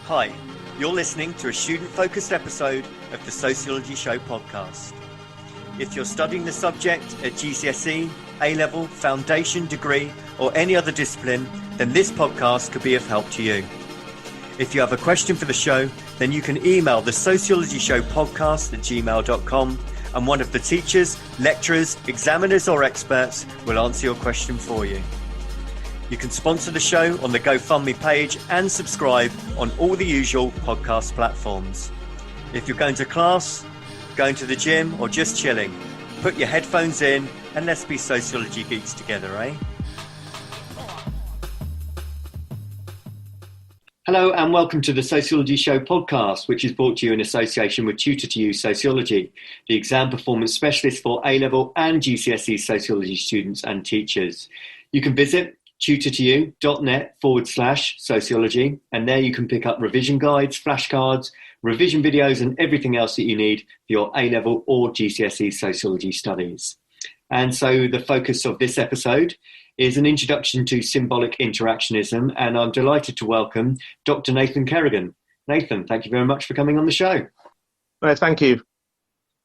Hi, you're listening to a student-focused episode of the Sociology Show podcast. If you're studying the subject at GCSE, A-level, foundation, degree, or any other discipline, then this podcast could be of help to you. If you have a question for the show, then you can email the Sociology Show podcast at gmail.com, and one of the teachers, lecturers, examiners, or experts will answer your question for you. You can sponsor the show on the GoFundMe page and subscribe on all the usual podcast platforms. If you're going to class, going to the gym, or just chilling, put your headphones in and let's be sociology geeks together, eh? Hello and welcome to the Sociology Show podcast, which is brought to you in association with Tutor2U Sociology, the exam performance specialist for A-level and GCSE sociology students and teachers. You can visit tutor2u.net/sociology, and there you can pick up revision guides, flashcards, revision videos, and everything else that you need for your A-level or GCSE sociology studies. And so the focus of this episode is an introduction to symbolic interactionism, and I'm delighted to welcome Dr. Nathan Kerrigan. Nathan, thank you very much for coming on the show. Thank you.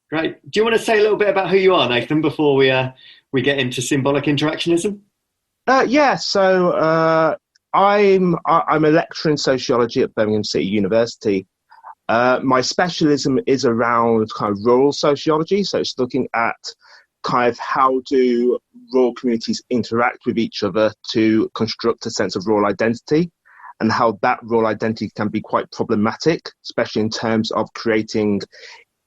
Great. Do you want to say a little bit about who you are, Nathan, before we get into symbolic interactionism? I'm a lecturer in sociology at Birmingham City University. My specialism is around kind of rural sociology, so it's looking at kind of how do rural communities interact with each other to construct a sense of rural identity, and how that rural identity can be quite problematic, especially in terms of creating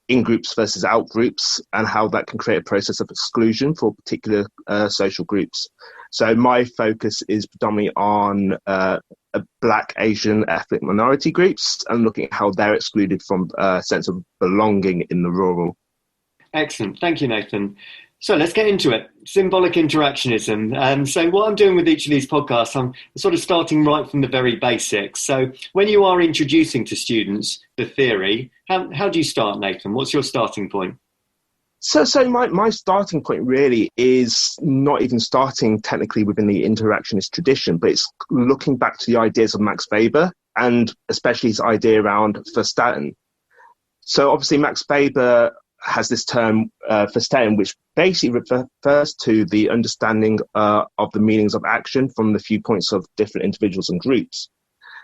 in-groups versus out-groups, and how that can create a process of exclusion for particular social groups. So my focus is predominantly on Black, Asian, ethnic minority groups, and looking at how they're excluded from a sense of belonging in the rural. Excellent. Thank you, Nathan. So let's get into it. Symbolic interactionism. So what I'm doing with each of these podcasts, I'm sort of starting right from the very basics. So when you are introducing to students the theory, how do you start, Nathan? What's your starting point? So my starting point really is not even starting technically within the interactionist tradition, but it's looking back to the ideas of Max Weber, and especially his idea around Verstehen. So obviously Max Weber has this term, Verstehen, which basically refers to the understanding of the meanings of action from the viewpoints of different individuals and groups.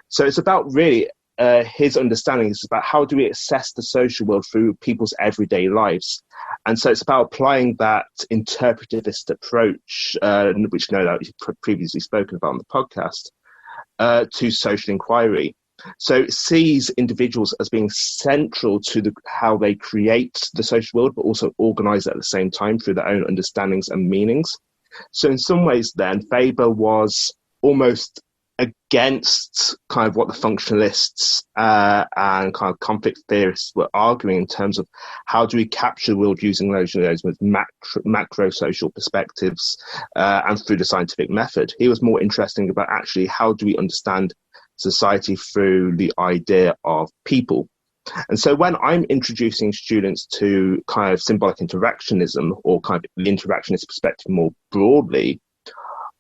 So it's about really his understanding is about how do we assess the social world through people's everyday lives. And so it's about applying that interpretivist approach, which no doubt you've previously spoken about on the podcast, to social inquiry. So it sees individuals as being central to how they create the social world, but also organise it at the same time through their own understandings and meanings. So in some ways then, Weber was almost against kind of what the functionalists and kind of conflict theorists were arguing in terms of how do we capture the world using those with macro social perspectives and through the scientific method. He was more interested about actually how do we understand society through the idea of people. And so when I'm introducing students to kind of symbolic interactionism, or kind of the interactionist perspective more broadly,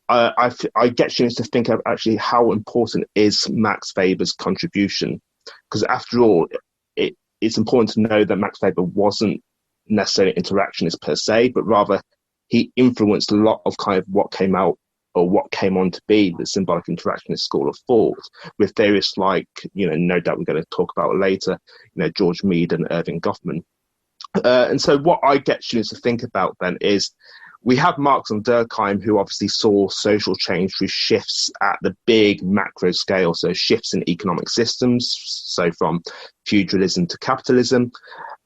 I get students to think of actually how important is Max Weber's contribution. Because after all, it's important to know that Max Weber wasn't necessarily interactionist per se, but rather he influenced a lot of kind of what came out or what came on to be the symbolic interactionist school of thought, with theorists like, no doubt we're going to talk about later, George Mead and Irving Goffman. And so what I get students to think about then is we have Marx and Durkheim, who obviously saw social change through shifts at the big macro scale, so shifts in economic systems, so from feudalism to capitalism.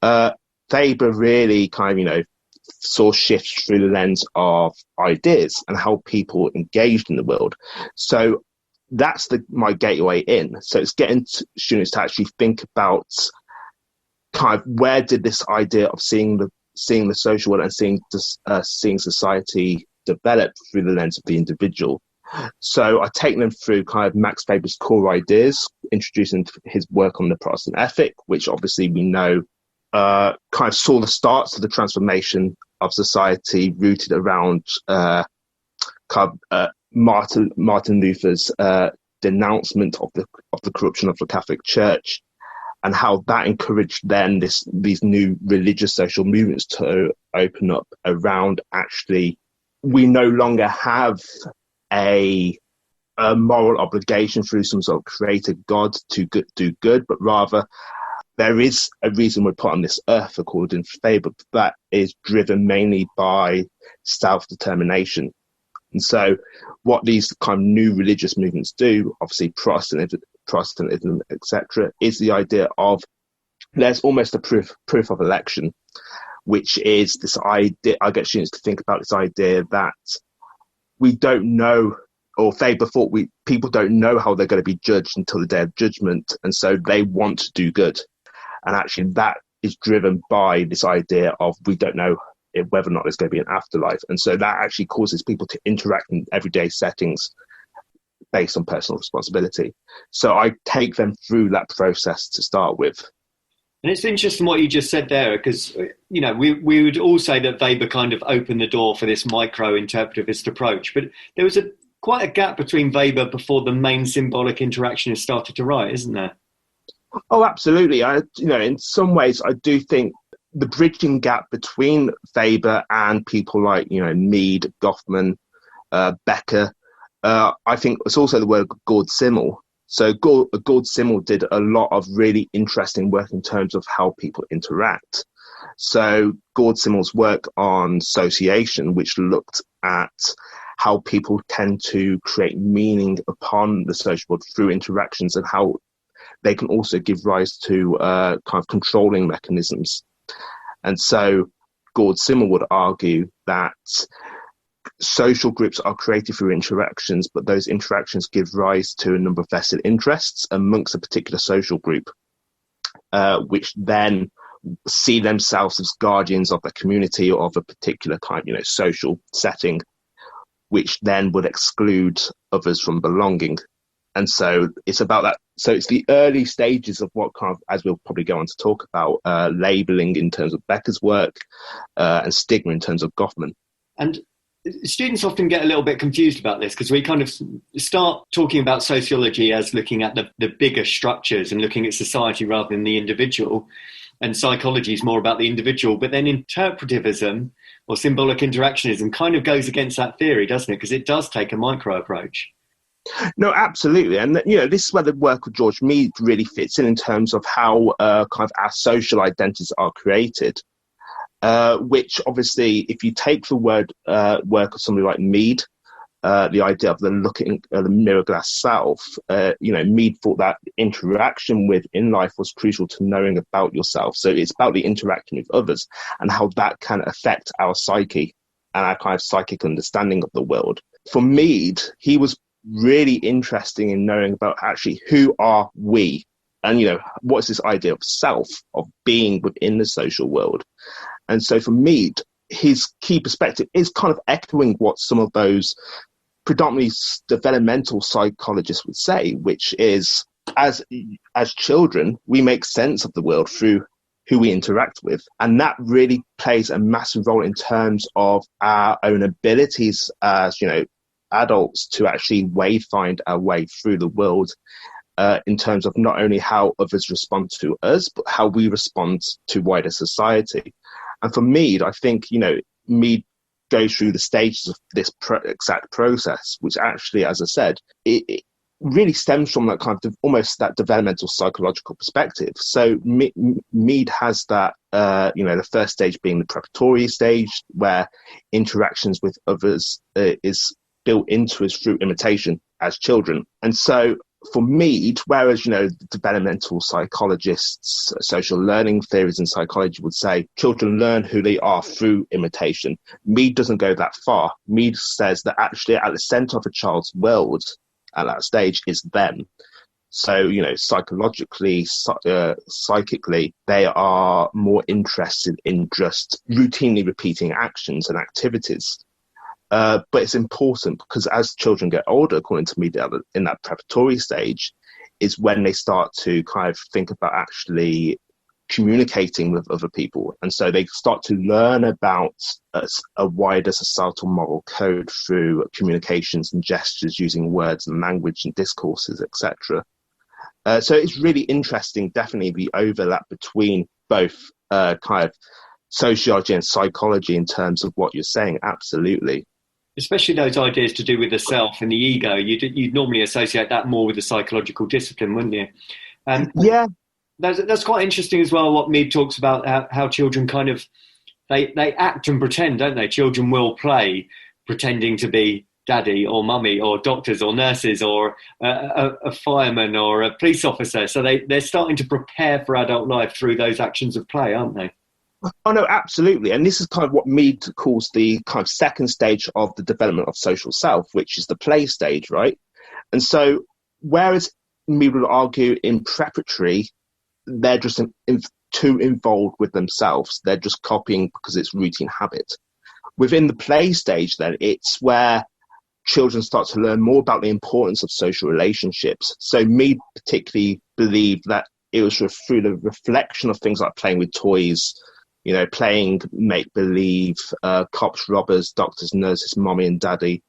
Weber really kind of, saw shifts through the lens of ideas and how people engaged in the world. So that's my gateway in. So it's getting students to actually think about kind of where did this idea of seeing the social world and seeing society develop through the lens of the individual. So I take them through kind of Max Weber's core ideas, introducing his work on the Protestant ethic, which obviously we know kind of saw the starts of the transformation of society rooted around Martin Luther's denouncement of the corruption of the Catholic Church, and how that encouraged then these new religious social movements to open up around actually we no longer have a moral obligation through some sort of created God to do good, but rather there is a reason we're put on this earth, according to Faber, that is driven mainly by self-determination. And so what these kind of new religious movements do, obviously Protestantism, etc., is the idea of there's almost a proof of election, which is this idea. I get students to think about this idea that we don't know, or Faber thought people don't know how they're going to be judged until the day of judgment, and so they want to do good. And actually that is driven by this idea of we don't know whether or not there's going to be an afterlife. And so that actually causes people to interact in everyday settings based on personal responsibility. So I take them through that process to start with. And it's interesting what you just said there, because, you know, we would all say that Weber kind of opened the door for this micro-interpretivist approach, but there was quite a gap between Weber before the main symbolic interactionists started to write, isn't there? Oh, absolutely. In some ways, I do think the bridging gap between Weber and people like, Mead, Goffman, Becker, I think it's also the word Gord Simmel. So Gord Simmel did a lot of really interesting work in terms of how people interact. So Gord Simmel's work on sociation, which looked at how people tend to create meaning upon the social world through interactions, and how they can also give rise to kind of controlling mechanisms. And so Gord Simmel would argue that social groups are created through interactions, but those interactions give rise to a number of vested interests amongst a particular social group, which then see themselves as guardians of the community or of a particular kind, social setting, which then would exclude others from belonging. And so it's about that. So it's the early stages of what kind of, as we'll probably go on to talk about, labeling in terms of Becker's work and stigma in terms of Goffman. And students often get a little bit confused about this, because we kind of start talking about sociology as looking at the bigger structures and looking at society rather than the individual. And psychology is more about the individual. But then interpretivism or symbolic interactionism kind of goes against that theory, doesn't it? Because it does take a micro approach. No, absolutely. And, this is where the work of George Mead really fits in terms of how kind of our social identities are created, which obviously, if you take the work of somebody like Mead, the idea of the looking at the mirror glass self, Mead thought that interaction within life was crucial to knowing about yourself. So it's about the interaction with others and how that can affect our psyche and our kind of psychic understanding of the world. For Mead, he was really interesting in knowing about actually who are we, and what is this idea of self, of being within the social world. And so for Mead, his key perspective is kind of echoing what some of those predominantly developmental psychologists would say, which is as children we make sense of the world through who we interact with, and that really plays a massive role in terms of our own abilities as adults to actually find our way through the world, in terms of not only how others respond to us, but how we respond to wider society. And for Mead, I think, Mead goes through the stages of this exact process, which actually, as I said, it really stems from that kind of almost that developmental psychological perspective. So Mead has that, the first stage being the preparatory stage, where interactions with others is built into us through imitation as children. And so for Mead, whereas, developmental psychologists, social learning theories in psychology would say children learn who they are through imitation, Mead doesn't go that far. Mead says that actually at the center of a child's world at that stage is them. So, psychologically, psychically, they are more interested in just routinely repeating actions and activities. But it's important because as children get older, according to me, in that preparatory stage is when they start to kind of think about actually communicating with other people. And so they start to learn about a wider societal moral code through communications and gestures using words and language and discourses, etc. So it's really interesting, definitely the overlap between both kind of sociology and psychology in terms of what you're saying. Absolutely. Especially those ideas to do with the self and the ego. You'd normally associate that more with the psychological discipline, wouldn't you? Yeah. That's quite interesting as well, what Mead talks about, how children kind of, they act and pretend, don't they? Children will play pretending to be daddy or mummy or doctors or nurses or a fireman or a police officer. So they're starting to prepare for adult life through those actions of play, aren't they? Oh, no, absolutely. And this is kind of what Mead calls the kind of second stage of the development of social self, which is the play stage, right? And so whereas Mead would argue in preparatory, they're just too involved with themselves. They're just copying because it's routine habit. Within the play stage, then, it's where children start to learn more about the importance of social relationships. So Mead particularly believed that it was through the reflection of things like playing with toys, playing make-believe, cops, robbers, doctors, nurses, mommy and daddy,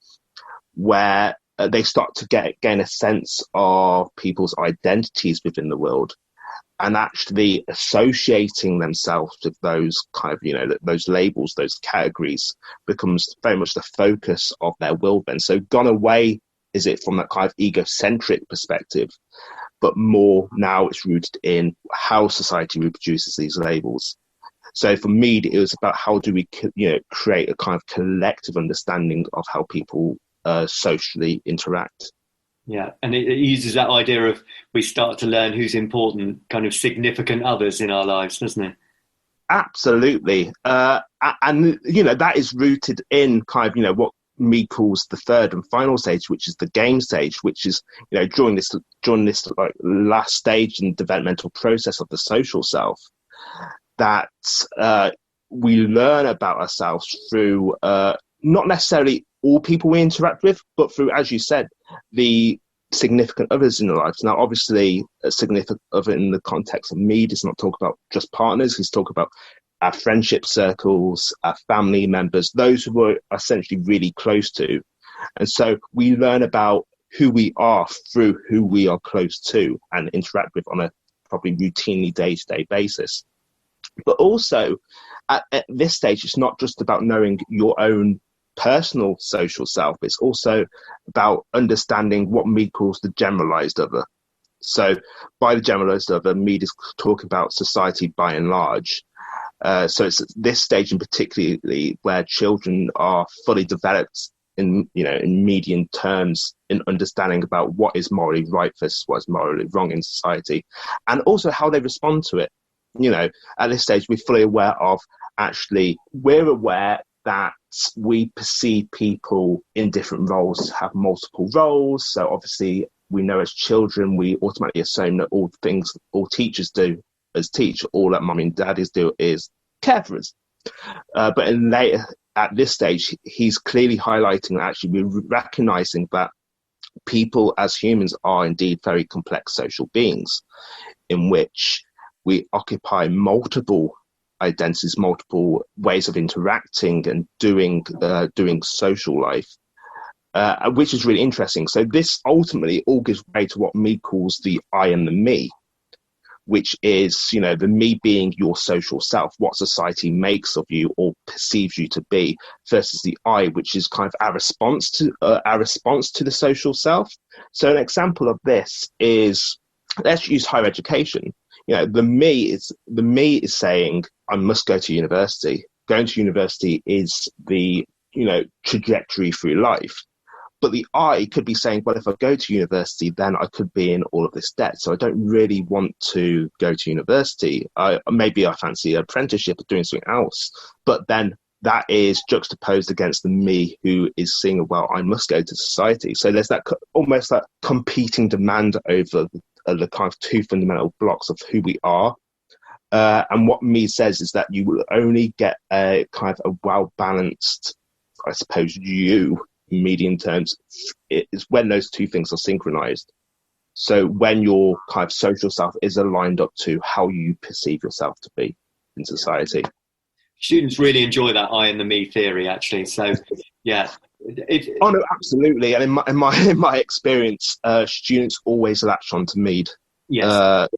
where they start to gain a sense of people's identities within the world and actually associating themselves with those kind of, those labels, those categories becomes very much the focus of their will then. So gone away is it from that kind of egocentric perspective, but more now it's rooted in how society reproduces these labels. So for Mead, it was about how do we, create a kind of collective understanding of how people socially interact. Yeah, and it uses that idea of we start to learn who's important, kind of significant others in our lives, doesn't it? Absolutely. And, that is rooted in kind of, what Mead calls the third and final stage, which is the game stage, which is, during this like last stage in the developmental process of the social self, that we learn about ourselves through not necessarily all people we interact with, but through, as you said, the significant others in our lives. Now, obviously, a significant other in the context of Mead is not talk about just partners. He's talk about our friendship circles, our family members, those who we're essentially really close to. And so we learn about who we are through who we are close to and interact with on a probably routinely day-to-day basis. But also, at this stage, it's not just about knowing your own personal social self. It's also about understanding what Mead calls the generalized other. So by the generalized other, Mead is talking about society by and large. So it's this stage in particularly where children are fully developed in median terms in understanding about what is morally right versus what is morally wrong in society, and also how they respond to it. At this stage, we're fully aware of, we're aware that we perceive people in different roles have multiple roles. So obviously, we know as children, we automatically assume that all things all teachers do as teach, all that mummy and daddies do is care for us. But later, at this stage, he's clearly highlighting that actually we're recognizing that people as humans are indeed very complex social beings in which we occupy multiple identities, multiple ways of interacting and doing social life, which is really interesting. So this ultimately all gives way to what Mead calls the I and the me, which is, the me being your social self, what society makes of you or perceives you to be, versus the I, which is kind of our response to the social self. So an example of this is, let's use higher education. The me is saying, I must go to university. Going to university is the, trajectory through life. But the I could be saying, well, if I go to university, then I could be in all of this debt. So I don't really want to go to university. Maybe I fancy an apprenticeship or doing something else. But then that is juxtaposed against the me who is seeing, well, I must go to society. So there's that almost that competing demand over the kind of two fundamental blocks of who we are. And what Mead says is that you will only get a kind of a well-balanced, I suppose, you, in median terms, is when those two things are synchronized. So when your kind of social self is aligned up to how you perceive yourself to be in society. Students really enjoy that I and the me theory, actually. So, yeah. Oh no, absolutely. And in my experience, students always latch on to Mead. Yes.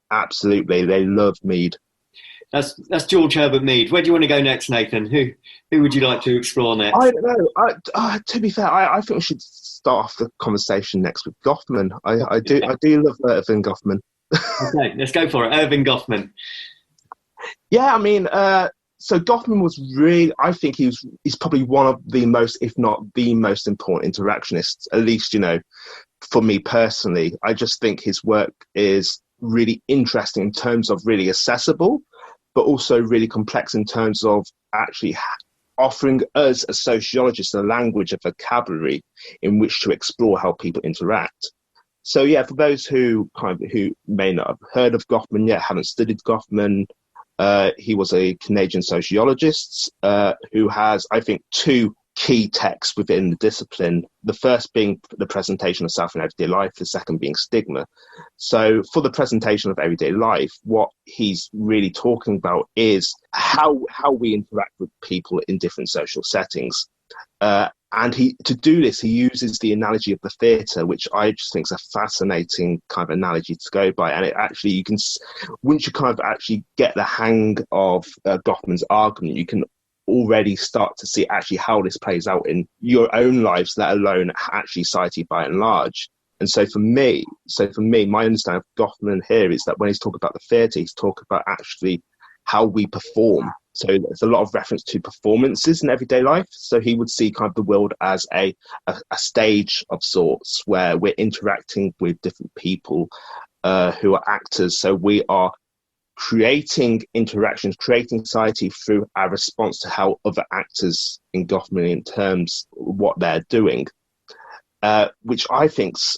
Absolutely, they love Mead. That's George Herbert Mead. Where do you want to go next, Nathan? Who would you like to explore next? I don't know. To be fair, I think we should start off the conversation next with Goffman. I do love Irving Goffman. Okay, let's go for it. Irving Goffman. Yeah, I mean, so Goffman was really, I think he's probably one of the most, if not the most important interactionists, at least, for me personally. I just think his work is really interesting in terms of really accessible, but also really complex in terms of actually offering us as sociologists a language, a vocabulary in which to explore how people interact. So yeah, for those who may not have heard of Goffman yet, haven't studied Goffman, he was a Canadian sociologist who has, I think, two key texts within the discipline. The first being the presentation of self in everyday life, the second being stigma. So for the presentation of everyday life, what he's really talking about is how we interact with people in different social settings. And to do this, he uses the analogy of the theatre, which I just think is a fascinating kind of analogy to go by. And it actually, once you kind of actually get the hang of Goffman's argument, you can already start to see actually how this plays out in your own lives, let alone actually society by and large. And so for me, my understanding of Goffman here is that when he's talking about the theatre, he's talking about actually how we perform. So there's a lot of reference to performances in everyday life. So he would see kind of the world as a stage of sorts where we're interacting with different people who are actors. So we are creating interactions, creating society through our response to how other actors in Goffman in terms of what they're doing, which I think's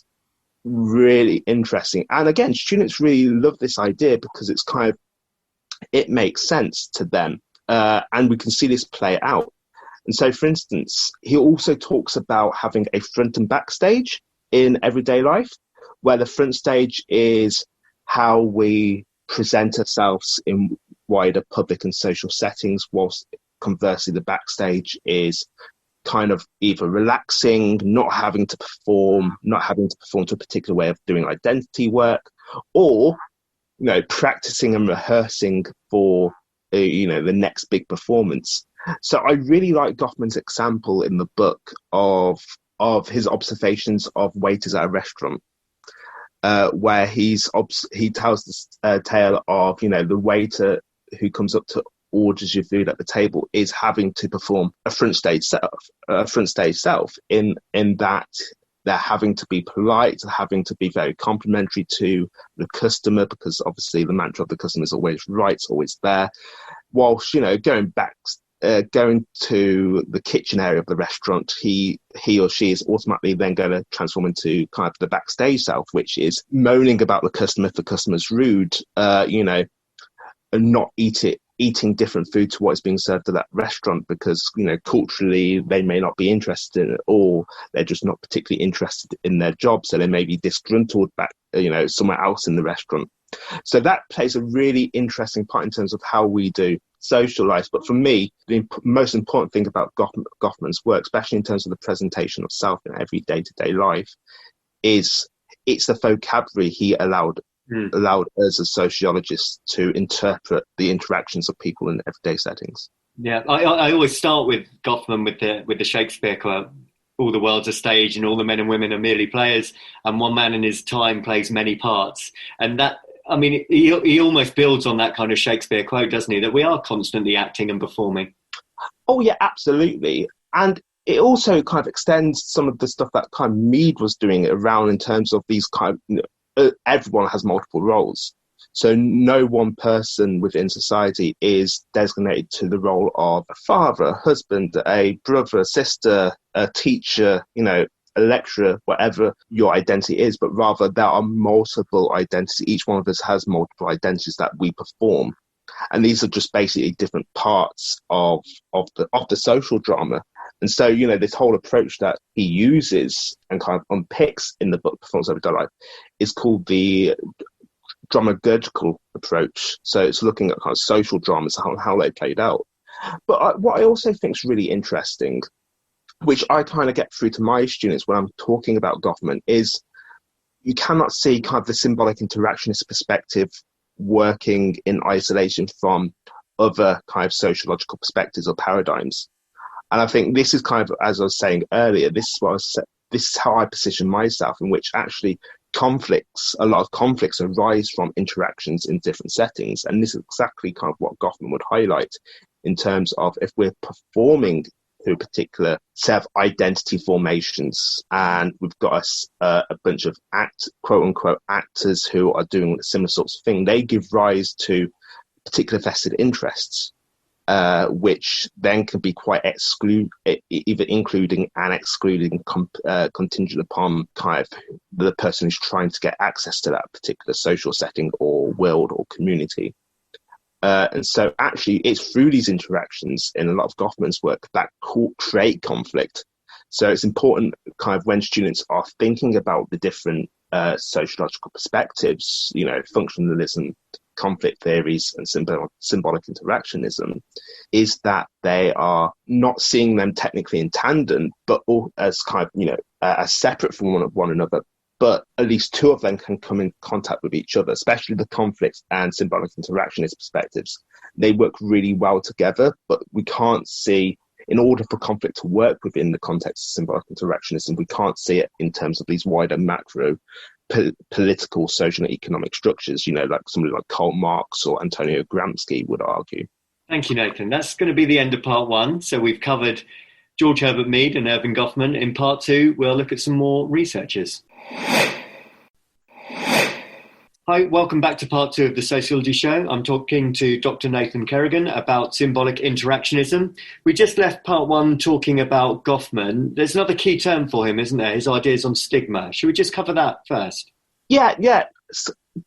really interesting. And again, students really love this idea because it's it makes sense to them. And we can see this play out. And so, for instance, he also talks about having a front and back stage in everyday life, where the front stage is how we present ourselves in wider public and social settings, whilst conversely the backstage is kind of either relaxing, not having to perform to a particular way of doing identity work, or practicing and rehearsing for the next big performance. So I really like Goffman's example in the book of his observations of waiters at a restaurant, where he tells this tale of the waiter who comes up to orders your food at the table is having to perform a front stage self in that they're having to be polite, having to be very complimentary to the customer, because obviously the mantra of the customer is always right, it's always there. Whilst going to the kitchen area of the restaurant, he or she is automatically then going to transform into kind of the backstage self, which is moaning about the customer if the customer's rude, and not eating different food to what is being served at that restaurant because, culturally they may not be interested in it, or they're just not particularly interested in their job. So they may be disgruntled back, somewhere else in the restaurant. So that plays a really interesting part in terms of how we do social life. But for me, the most important thing about Goffman's work, especially in terms of the presentation of self in every day-to-day life, is it's the vocabulary he allowed us as sociologists to interpret the interactions of people in everyday settings. Yeah, I always start with Goffman with the Shakespeare quote: "All the world's a stage, and all the men and women are merely players, and one man in his time plays many parts." And that, I mean, he almost builds on that kind of Shakespeare quote, doesn't he? That we are constantly acting and performing. Oh yeah, absolutely. And it also kind of extends some of the stuff that kind of Mead was doing around in terms of these kind of, everyone has multiple roles. So no one person within society is designated to the role of a father, a husband, a brother, a sister, a teacher, a lecturer, whatever your identity is, but rather there are multiple identities. Each one of us has multiple identities that we perform. And these are just basically different parts of the social drama. And so, this whole approach that he uses and kind of unpicks in the book Performance Over Life is called the dramaturgical approach. So it's looking at kind of social dramas, how they played out. But what I also think is really interesting, which I kind of get through to my students when I'm talking about Goffman, is you cannot see kind of the symbolic interactionist perspective working in isolation from other kind of sociological perspectives or paradigms. And I think this is kind of, as I was saying earlier, this is how I position myself, in which actually a lot of conflicts arise from interactions in different settings. And this is exactly kind of what Goffman would highlight in terms of if we're performing through particular set of identity formations, and we've got a bunch of quote unquote actors who are doing similar sorts of thing, they give rise to particular vested interests, which then can be quite either including and excluding contingent upon kind of the person who's trying to get access to that particular social setting or world or community. And so actually it's through these interactions in a lot of Goffman's work that create conflict. So it's important kind of when students are thinking about the different sociological perspectives, functionalism, conflict theories and symbolic interactionism, is that they are not seeing them technically in tandem, but all as kind of, as separate from one another, but at least two of them can come in contact with each other, especially the conflict and symbolic interactionist perspectives. They work really well together, but we can't see, in order for conflict to work within the context of symbolic interactionism, we can't see it in terms of these wider macro political, social and economic structures, like somebody like Karl Marx or Antonio Gramsci would argue. Thank you, Nathan. That's going to be the end of part one. So we've covered George Herbert Mead and Erving Goffman. In part two, we'll look at some more researchers. Hi, welcome back to part two of the Sociology Show. I'm talking to Dr. Nathan Kerrigan about symbolic interactionism. We just left part one talking about Goffman. There's another key term for him, isn't there? His ideas on stigma. Should we just cover that first? Yeah.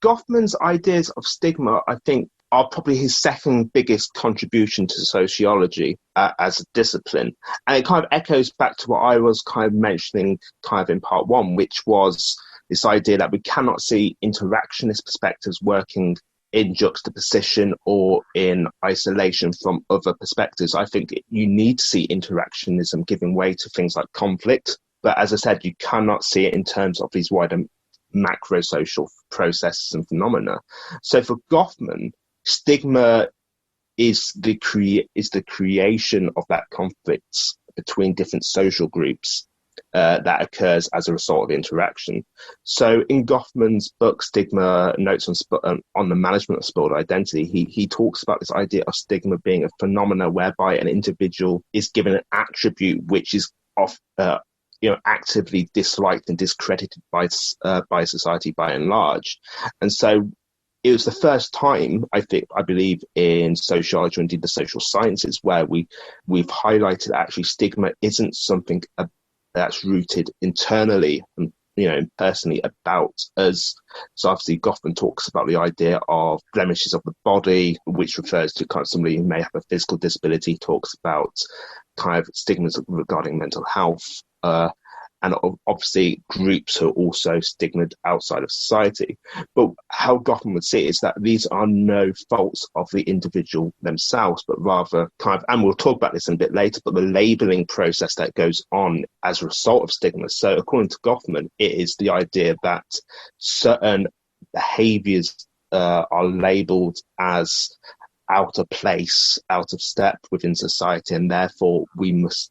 Goffman's ideas of stigma, I think, are probably his second biggest contribution to sociology as a discipline. And it kind of echoes back to what I was kind of mentioning kind of in part one, which was this idea that we cannot see interactionist perspectives working in juxtaposition or in isolation from other perspectives. I think you need to see interactionism giving way to things like conflict. But as I said, you cannot see it in terms of these wider macro social processes and phenomena. So for Goffman, stigma is the creation of that conflicts between different social groups that occurs as a result of interaction. So in Goffman's book, Stigma, Notes on the Management of Spoiled Identity, he talks about this idea of stigma being a phenomena whereby an individual is given an attribute which is actively disliked and discredited by society by and large. And so it was the first time, I believe, in sociology and indeed the social sciences where we've highlighted actually stigma isn't something that's rooted internally and personally about us. So obviously Goffman talks about the idea of blemishes of the body, which refers to kind of somebody who may have a physical disability. He talks about kind of stigmas regarding mental health, and obviously groups who are also stigmatized outside of society. But how Goffman would see it is that these are no faults of the individual themselves, but rather kind of, and we'll talk about this in a bit later, but the labeling process that goes on as a result of stigma. So according to Goffman, it is the idea that certain behaviors are labeled as out of place, out of step within society, and therefore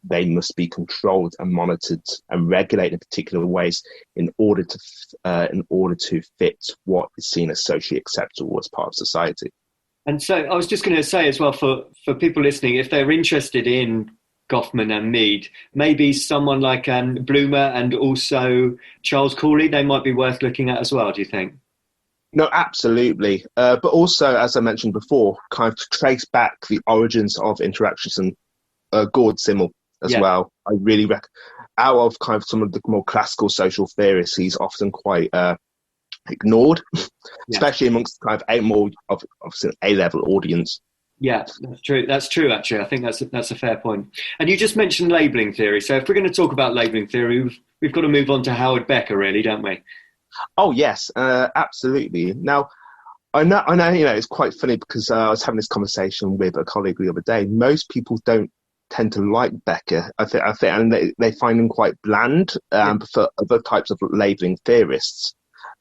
they must be controlled and monitored and regulated in particular ways in order to fit what is seen as socially acceptable as part of society. And so I was just going to say as well, for people listening, if they're interested in Goffman and Mead, maybe someone like Bloomer and also Charles Cooley, they might be worth looking at as well, do you think? No, absolutely. But also, as I mentioned before, kind of to trace back the origins of interactionism, Gord Simmel as well. I really out of kind of some of the more classical social theorists, he's often quite ignored, especially amongst kind of more of an A-level audience. Yeah, that's true. That's true, actually. I think that's a fair point. And you just mentioned labelling theory. So if we're going to talk about labelling theory, we've got to move on to Howard Becker, really, don't we? Oh, yes, absolutely. Now, I know, it's quite funny because I was having this conversation with a colleague the other day. Most people don't tend to like Becker. I think, and they find him quite bland for other types of labelling theorists.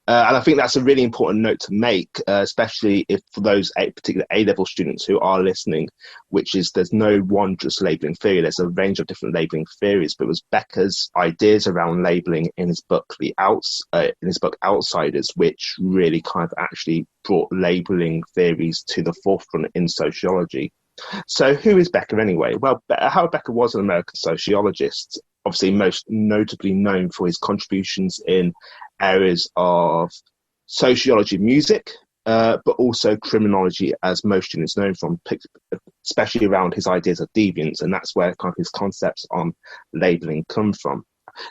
And I think that's a really important note to make, especially if for those particular A-level students who are listening, which is there's no one just labelling theory. There's a range of different labelling theories, but it was Becker's ideas around labelling in his book Outsiders, which really kind of actually brought labelling theories to the forefront in sociology. So who is Becker anyway? Well, Howard Becker was an American sociologist, obviously most notably known for his contributions in areas of sociology of music, but also criminology, as most students know him from, especially around his ideas of deviance, and that's where kind of his concepts on labelling come from.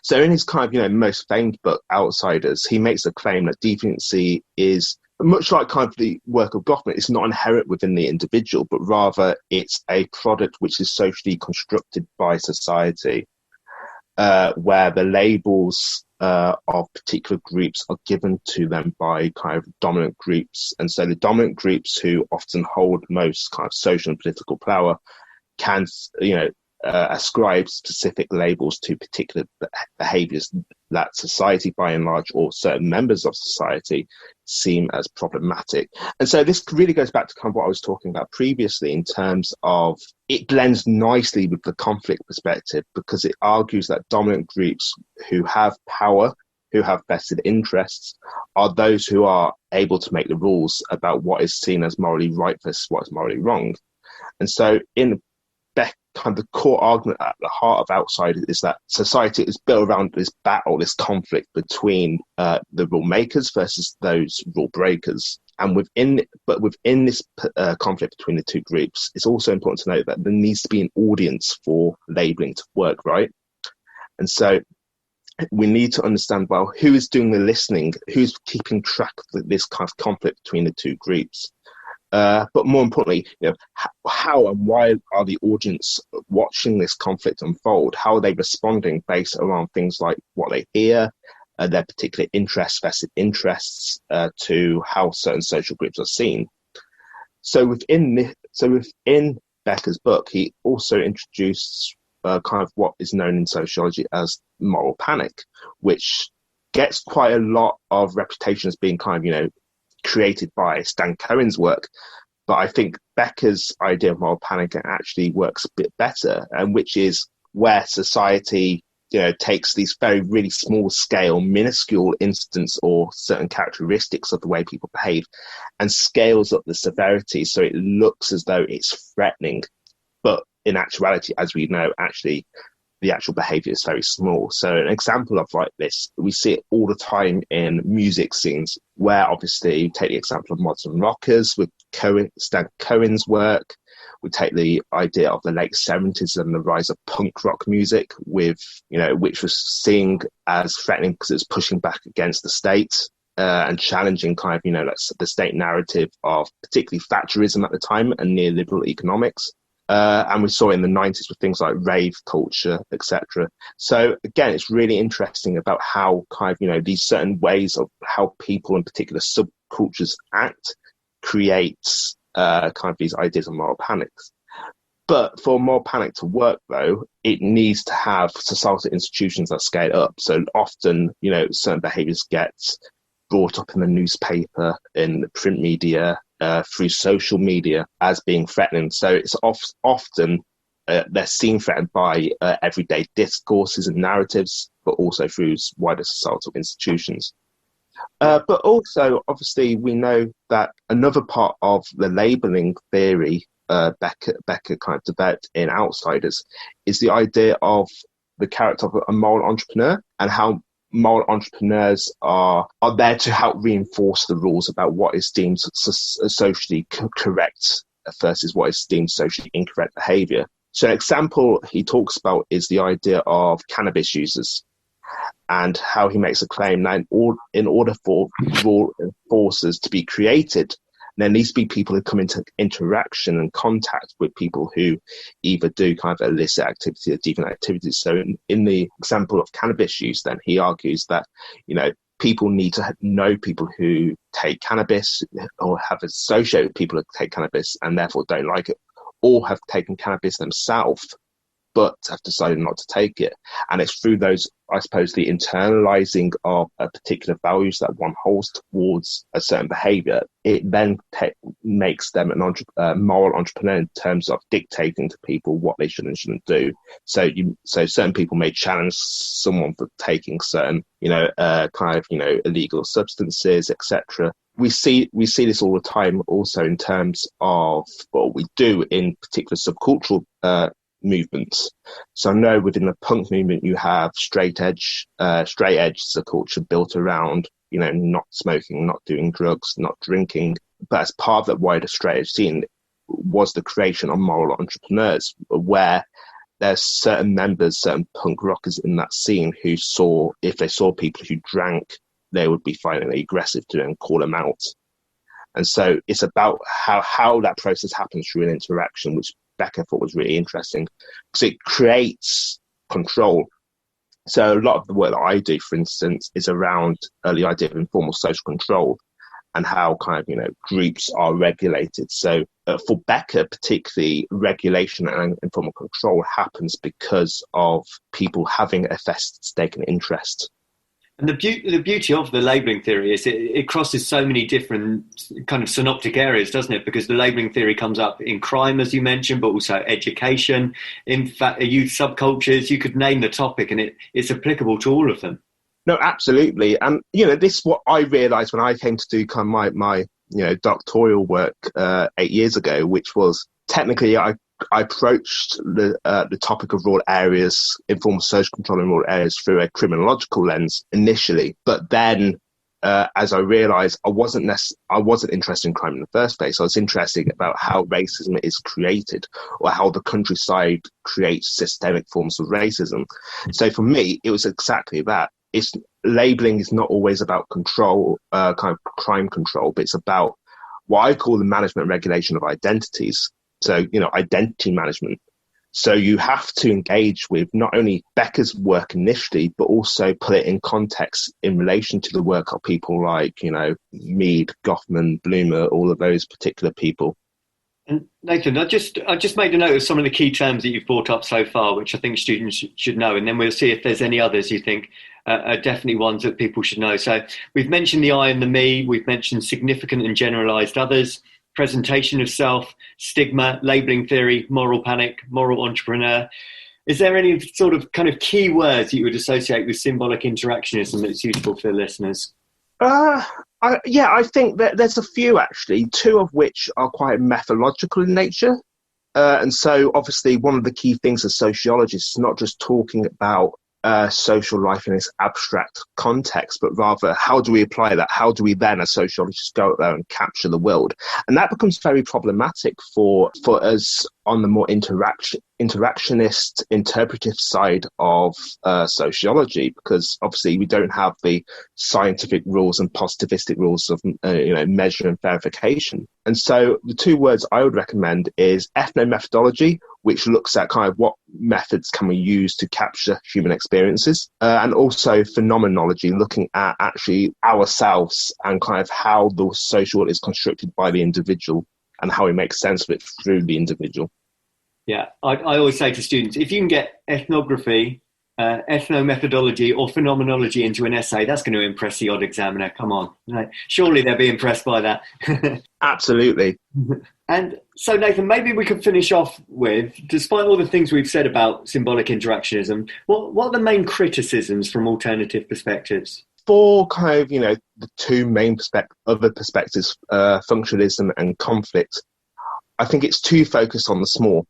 So in his kind of, most famed book, Outsiders, he makes a claim that deviancy is, much like kind of the work of Goffman, it's not inherent within the individual, but rather it's a product which is socially constructed by society, where the labels of particular groups are given to them by kind of dominant groups. And so the dominant groups who often hold most kind of social and political power can, ascribe specific labels to particular behaviours that society, by and large, or certain members of society seem as problematic. And so this really goes back to kind of what I was talking about previously in terms of it blends nicely with the conflict perspective, because it argues that dominant groups who have power, who have vested interests, are those who are able to make the rules about what is seen as morally right versus what is morally wrong. And so in kind of the core argument at the heart of Outsiders is that society is built around this battle, this conflict between the rule makers versus those rule breakers. And within this conflict between the two groups, it's also important to note that there needs to be an audience for labelling to work, right? And so we need to understand, well, who is doing the listening, who's keeping track of this kind of conflict between the two groups. But more importantly, how and why are the audience watching this conflict unfold? How are they responding based around things like what they hear, their particular vested interests, to how certain social groups are seen? So within Becker's book, he also introduced kind of what is known in sociology as moral panic, which gets quite a lot of reputation as being kind of, created by Stan Cohen's work, but I think Becker's idea of moral panic actually works a bit better, and which is where society, takes these very really small scale, minuscule incidents or certain characteristics of the way people behave, and scales up the severity so it looks as though it's threatening, but in actuality, as we know, actually the actual behavior is very small. So an example of like this, we see it all the time in music scenes, where obviously you take the example of modern rockers with Stan Cohen's work. We take the idea of the late 70s and the rise of punk rock music, with, which was seen as threatening because it was pushing back against the state and challenging kind of, the state narrative of particularly Thatcherism at the time and neoliberal economics. And we saw in the 90s with things like rave culture, etc. So again, it's really interesting about how kind of, these certain ways of how people in particular subcultures act creates kind of these ideas of moral panics. But for moral panic to work, though, it needs to have societal institutions that scale up. So often, certain behaviours get brought up in the newspaper, in the print media, through social media as being threatening. So it's often they're seen threatened by everyday discourses and narratives, but also through wider societal institutions. But also, obviously, we know that another part of the labelling theory Becker kind of developed in Outsiders is the idea of the character of a moral entrepreneur, and how moral entrepreneurs are there to help reinforce the rules about what is deemed socially correct versus what is deemed socially incorrect behavior. So an example he talks about is the idea of cannabis users, and how he makes a claim that in order for rule enforcers to be created, there needs to be people who come into interaction and contact with people who either do kind of illicit activity or deviant activities. So in the example of cannabis use, then he argues that, people need to know people who take cannabis or have associated with people who take cannabis and therefore don't like it, or have taken cannabis themselves but have decided not to take it. And it's through those, I suppose, the internalizing of particular values that one holds towards a certain behavior, it then makes them a moral entrepreneur in terms of dictating to people what they should and shouldn't do. So certain people may challenge someone for taking certain, illegal substances, etc. We see this all the time also in terms of what we do in particular subcultural movements. So I know within the punk movement you have straight edge is a culture built around not smoking, not doing drugs, not drinking. But as part of that wider straight edge scene was the creation of moral entrepreneurs, where there's certain punk rockers in that scene who if they saw people who drank, they would be violently aggressive to them, call them out. And so it's about how that process happens through an interaction, which Becker thought was really interesting because it creates control. So a lot of the work that I do, for instance, is around the idea of informal social control and how groups are regulated. So for Becker, particularly, regulation and informal control happens because of people having a vested stake and interest. And the beauty of the labelling theory is it crosses so many different kind of synoptic areas, doesn't it? Because the labelling theory comes up in crime, as you mentioned, but also education, in fact, youth subcultures. You could name the topic and it's applicable to all of them. No, absolutely. And, this is what I realised when I came to do kind of my doctoral work 8 years ago, which was technically I approached the topic of rural areas, informal social control in rural areas through a criminological lens initially. But then, as I realised, I wasn't interested in crime in the first place. I was interested about how racism is created or how the countryside creates systemic forms of racism. So for me, it was exactly that. Labelling is not always about control, kind of crime control, but it's about what I call the management and regulation of identities. So, identity management. So you have to engage with not only Becker's work initially, but also put it in context in relation to the work of people like, Mead, Goffman, Bloomer, all of those particular people. And Nathan, I just made a note of some of the key terms that you've brought up so far, which I think students should know, and then we'll see if there's any others you think are definitely ones that people should know. So we've mentioned the I and the me, we've mentioned significant and generalised others, presentation of self, stigma, labelling theory, moral panic, moral entrepreneur. Is there any sort of kind of key words that you would associate with symbolic interactionism that's useful for the listeners? I think that there's a few, actually, two of which are quite methodological in nature. And so, obviously, one of the key things as sociologists is not just talking about social life in its abstract context, but rather how do we apply that? How do we then, as sociologists, go out there and capture the world? And that becomes very problematic for us on the more interactionist, interpretive side of sociology, because obviously we don't have the scientific rules and positivistic rules of measure and verification. And so the two words I would recommend is ethnomethodology, which looks at kind of what methods can we use to capture human experiences, and also phenomenology, looking at actually ourselves and kind of how the social is constructed by the individual and how we make sense of it through the individual. Yeah, I always say to students, if you can get ethnography, ethnomethodology or phenomenology into an essay, that's going to impress the odd examiner. Come on. Right? Surely they'll be impressed by that. Absolutely. And so, Nathan, maybe we could finish off with, despite all the things we've said about symbolic interactionism, what are the main criticisms from alternative perspectives? For kind of, the two main other perspectives, functionalism and conflict, I think it's too focused on the small.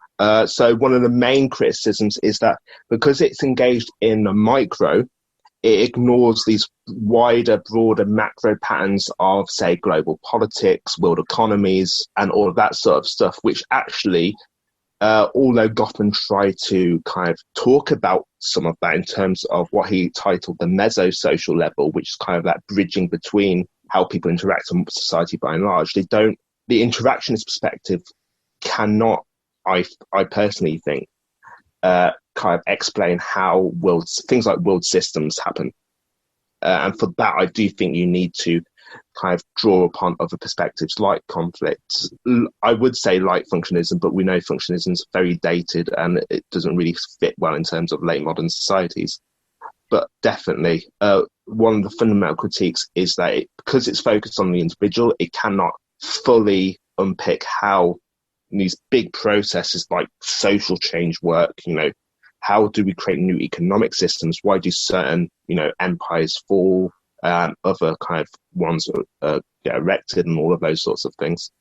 So one of the main criticisms is that because it's engaged in the micro, it ignores these wider, broader macro patterns of, say, global politics, world economies, and all of that sort of stuff, which actually, although Goffman tried to kind of talk about some of that in terms of what he titled the mesosocial level, which is kind of that bridging between how people interact in society by and large, they don't the interactionist perspective cannot, I personally think, kind of explain how things like world systems happen. And for that, I do think you need to kind of draw upon other perspectives like conflict. I would say like functionalism, but we know functionalism is very dated and it doesn't really fit well in terms of late modern societies. But definitely, one of the fundamental critiques is that because it's focused on the individual, it cannot fully unpick how these big processes like social change work. How do we create new economic systems? Why do certain, empires fall? Other kind of ones get erected and all of those sorts of things.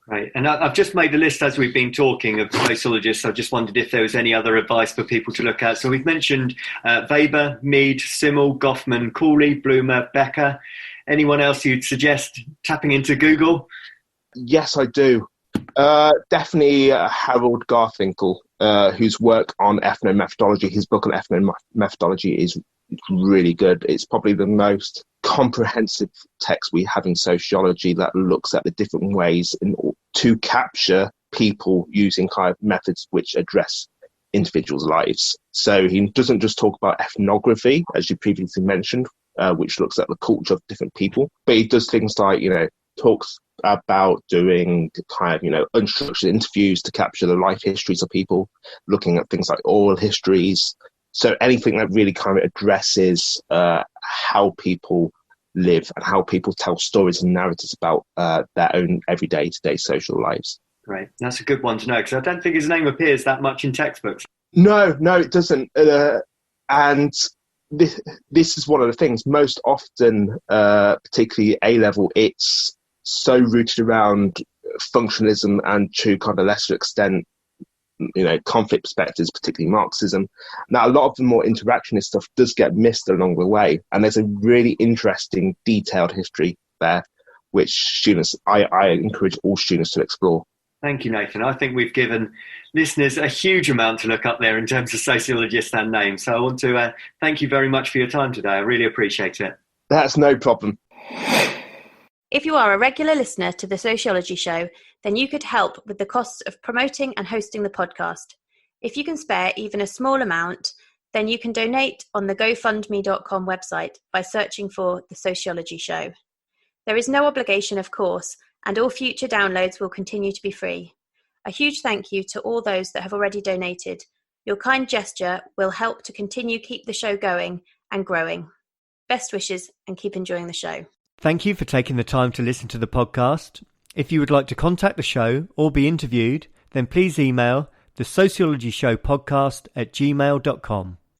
Right. And I've just made the list as we've been talking of sociologists. I just wondered if there was any other advice for people to look at. So we've mentioned Weber, Mead, Simmel, Goffman, Cooley, Bloomer, Becker. Anyone else you'd suggest tapping into Google? Yes, I do. Definitely Harold Garfinkel, whose work on ethnomethodology, his book on ethnomethodology is really good. It's probably the most comprehensive text we have in sociology that looks at the different ways to capture people using kind of methods which address individuals' lives. So he doesn't just talk about ethnography, as you previously mentioned, which looks at the culture of different people, but he does things like, talks about doing kind of, unstructured interviews to capture the life histories of people, looking at things like oral histories. So anything that really kind of addresses how people live and how people tell stories and narratives about their own everyday to-day social lives. Great. That's a good one to know, because I don't think his name appears that much in textbooks. No, it doesn't. And this is one of the things. Most often, particularly A-level, it's so rooted around functionalism and to kind of a lesser extent, conflict perspectives, particularly Marxism. Now, a lot of the more interactionist stuff does get missed along the way, and there's a really interesting, detailed history there, which I encourage all students to explore. Thank you, Nathan. I think we've given listeners a huge amount to look up there in terms of sociologists and names. So I want to thank you very much for your time today. I really appreciate it. That's no problem. If you are a regular listener to The Sociology Show, then you could help with the costs of promoting and hosting the podcast. If you can spare even a small amount, then you can donate on the GoFundMe.com website by searching for The Sociology Show. There is no obligation, of course, and all future downloads will continue to be free. A huge thank you to all those that have already donated. Your kind gesture will help to continue keep the show going and growing. Best wishes and keep enjoying the show. Thank you for taking the time to listen to the podcast. If you would like to contact the show or be interviewed, then please email the sociologyshowpodcast@gmail.com.